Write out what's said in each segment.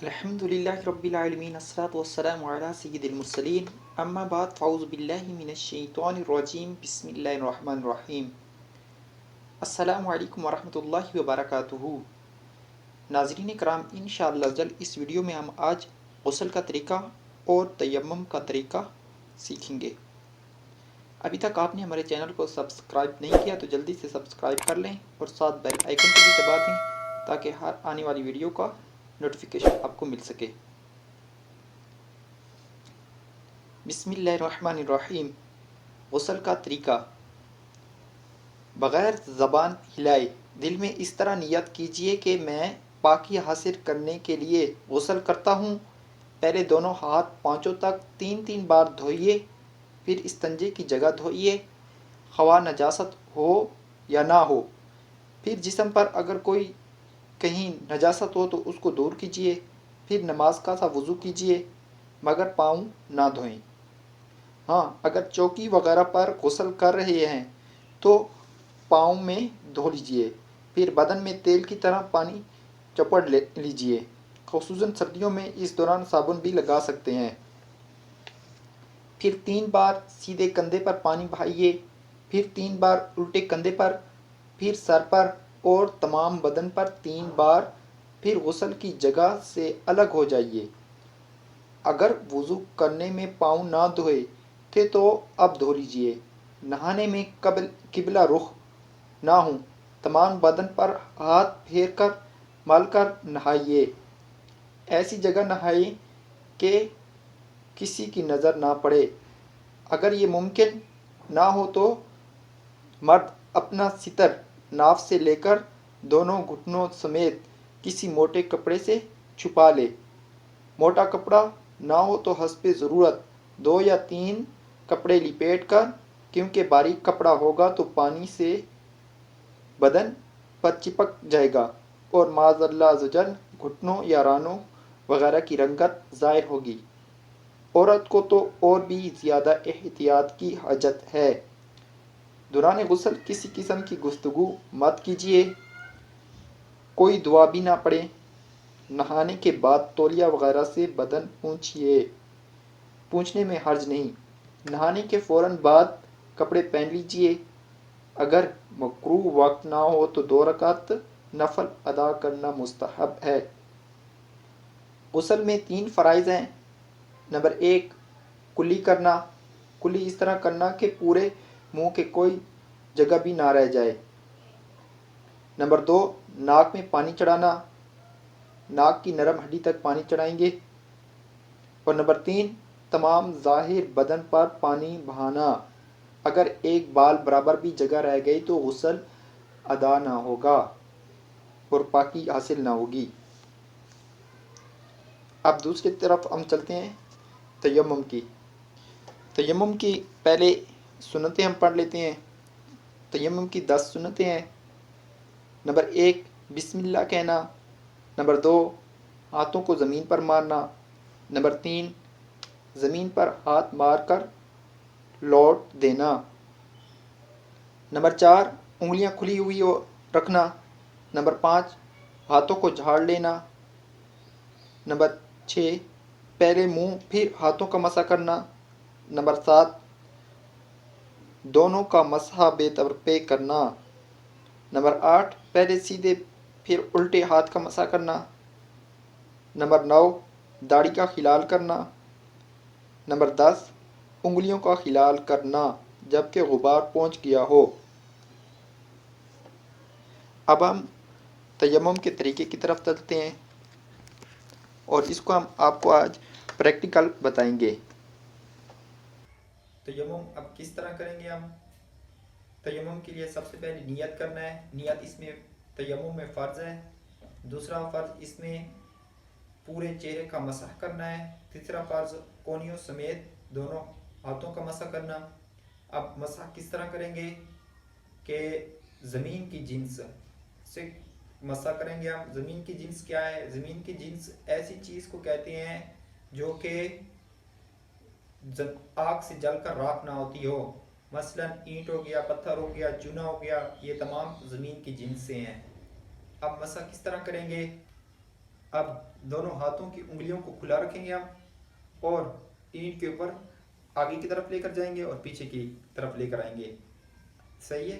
الحمدللہ رب العالمین الصلاۃ والسلام علی سید المرسلین اما بعد فاعوذ باللہ من الشیطان الرجیم بسم اللہ الرحمن الرحیم السلام علیکم ورحمۃ اللہ وبرکاتہ۔ ناظرین کرام، انشاءاللہ اس ویڈیو میں ہم آج غسل کا طریقہ اور تیمم کا طریقہ سیکھیں گے۔ ابھی تک آپ نے ہمارے چینل کو سبسکرائب نہیں کیا تو جلدی سے سبسکرائب کر لیں اور ساتھ بیل آئیکن کو بھی دبا دیں تاکہ ہر آنے والی ویڈیو کا نوٹیفیکیشن آپ کو مل سکے۔ بسم اللہ الرحمن الرحیم۔ غسل کا طریقہ: بغیر زبان ہلائے دل میں اس طرح نیت کیجئے کہ میں پاکی حاصل کرنے کے لیے غسل کرتا ہوں۔ پہلے دونوں ہاتھ پانچوں تک 3 بار دھوئیے، پھر استنجے کی جگہ دھوئیے، خواہ نجاست ہو یا نہ ہو۔ پھر جسم پر اگر کوئی کہیں نجاست ہو تو اس کو دور کیجئے، پھر نماز کا سا وضو کیجئے مگر پاؤں نہ دھوئیں۔ ہاں، اگر چوکی وغیرہ پر غسل کر رہے ہیں تو پاؤں میں دھو لیجئے، پھر بدن میں تیل کی طرح پانی چپڑ لیجئے۔ خصوصاً سردیوں میں اس دوران صابن بھی لگا سکتے ہیں۔ پھر 3 بار سیدھے کندھے پر پانی بہائیے، پھر 3 بار الٹے کندھے پر، پھر سر پر اور تمام بدن پر 3 بار، پھر غسل کی جگہ سے الگ ہو جائیے۔ اگر وضو کرنے میں پاؤں نہ دھوئے تھے تو اب دھو لیجئے۔ نہانے میں قبلہ رخ نہ ہوں، تمام بدن پر ہاتھ پھیر کر مل کر نہائیے۔ ایسی جگہ نہائیں کہ کسی کی نظر نہ پڑے۔ اگر یہ ممکن نہ ہو تو مرد اپنا ستر ناف سے لے کر دونوں گھٹنوں سمیت کسی موٹے کپڑے سے چھپا لے۔ موٹا کپڑا نہ ہو تو حسب ضرورت 2 یا 3 کپڑے لپیٹ کر، کیونکہ باریک کپڑا ہوگا تو پانی سے بدن پر چپک جائے گا اور معاذ اللہ عز و جل گھٹنوں یا رانوں وغیرہ کی رنگت ظاہر ہوگی۔ عورت کو تو اور بھی زیادہ احتیاط کی حاجت ہے۔ دوران غسل کسی قسم کی گفتگو مت کیجیے، کوئی دعا بھی نہ پڑھیں۔ نہانے کے بعد تولیہ وغیرہ سے بدن پونچھنے میں حرج نہیں۔ نہانے کے فوراً بعد کپڑے پہن لیجئے۔ اگر مکروہ وقت نہ ہو تو 2 رکعت نفل ادا کرنا مستحب ہے۔ غسل میں 3 فرائض ہیں۔ نمبر 1، کلی کرنا۔ کلی اس طرح کرنا کہ پورے منہ کے کوئی جگہ بھی نہ رہ جائے۔ نمبر 2، ناک میں پانی چڑھانا۔ ناک کی نرم ہڈی تک پانی چڑھائیں گے۔ اور نمبر 3، تمام ظاہر بدن پر پانی بہانا۔ اگر ایک بال برابر بھی جگہ رہ گئی تو غسل ادا نہ ہوگا اور پاکی حاصل نہ ہوگی۔ اب دوسری طرف ہم چلتے ہیں تیمم کی۔ تیمم کی پہلے سنتیں ہم پڑھ لیتے ہیں۔ تیمم کی 10 سنتیں ہیں۔ نمبر 1، بسم اللہ کہنا۔ نمبر 2، ہاتھوں کو زمین پر مارنا۔ نمبر 3، زمین پر ہاتھ مار کر لوٹ دینا۔ نمبر 4، انگلیاں کھلی ہوئی رکھنا۔ نمبر 5، ہاتھوں کو جھاڑ لینا۔ نمبر 6، پہلے منہ پھر ہاتھوں کا مسح کرنا۔ نمبر 7، دونوں کا مسح بے طرفے کرنا۔ نمبر 8، پہلے سیدھے پھر الٹے ہاتھ کا مسح کرنا۔ نمبر 9، داڑھی کا خلال کرنا۔ نمبر 10، انگلیوں کا خلال کرنا جبکہ غبار پہنچ گیا ہو۔ اب ہم تیمم کے طریقے کی طرف چلتے ہیں اور اس کو ہم آپ کو آج پریکٹیکل بتائیں گے۔ تیمم اب کس طرح کریں گے ہم؟ تیمم کے لیے سب سے پہلے نیت کرنا ہے۔ نیت اس میں تیمم میں فرض ہے۔ دوسرا فرض اس میں پورے چہرے کا مسح کرنا ہے۔ تیسرا فرض کونیوں سمیت دونوں ہاتھوں کا مسح کرنا۔ اب مسح کس طرح کریں گے کہ زمین کی جنس سے مسح کریں گے ہم۔ زمین کی جنس کیا ہے؟ زمین کی جنس ایسی چیز کو کہتے ہیں جو کہ آگ سے جل کر راکھ نہ ہوتی ہو۔ مثلا اینٹ ہو گیا، پتھر ہو گیا، چونا ہو گیا، یہ تمام زمین کی جنس سے ہیں۔ اب مسح کس طرح کریں گے؟ اب دونوں ہاتھوں کی انگلیوں کو کھلا رکھیں گے ہم اور اینٹ کے اوپر آگے کی طرف لے کر جائیں گے اور پیچھے کی طرف لے کر آئیں گے. صحیح ہے.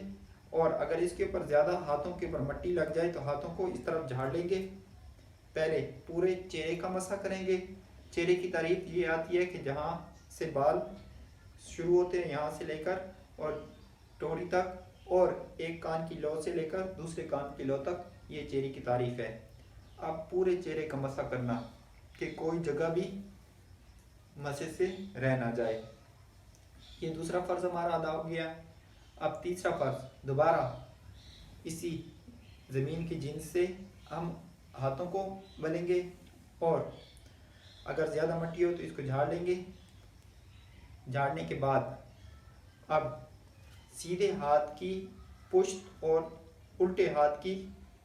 اور اگر اس کے اوپر زیادہ ہاتھوں کے اوپر مٹی لگ جائے تو ہاتھوں کو اس طرف جھاڑ لیں گے. پہلے پورے چہرے کا مسح کریں گے. چہرے کی تعریف یہ آتی ہے کہ جہاں سے بال شروع ہوتے ہیں یہاں سے لے کر اور ٹوڑی تک اور ایک کان کی لو سے لے کر دوسرے کان کی لو تک یہ چہرے کی تعریف ہے. اب پورے چہرے کا مسح کرنا کہ کوئی جگہ بھی مسح سے رہ نہ جائے. یہ دوسرا فرض ہمارا ادا ہو گیا. اب تیسرا فرض دوبارہ اسی زمین کی جنس سے ہم ہاتھوں کو ملیں گے اور اگر زیادہ مٹی ہو تو اس کو جھاڑ لیں گے. جھاڑنے کے بعد اب سیدھے ہاتھ کی پشت اور الٹے ہاتھ کی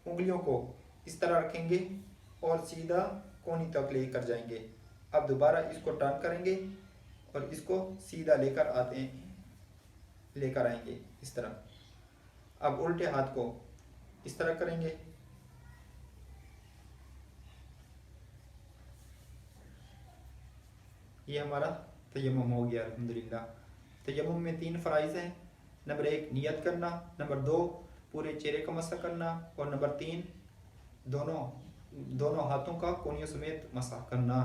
انگلیوں کو اس طرح رکھیں گے اور سیدھا کونی تک لے کر جائیں گے. اب دوبارہ اس کو ٹرن کریں گے اور اس کو سیدھا لے کر آئیں گے اس طرح. اب الٹے ہاتھ کو اس طرح کریں گے. یہ ہمارا تیمم ہو گیا الحمدللہ. تیمم میں 3 فرائض ہیں. نمبر 1 نیت کرنا، نمبر 2 پورے چہرے کا مسح کرنا اور نمبر 3 دونوں ہاتھوں کا کونیوں سمیت مسح کرنا.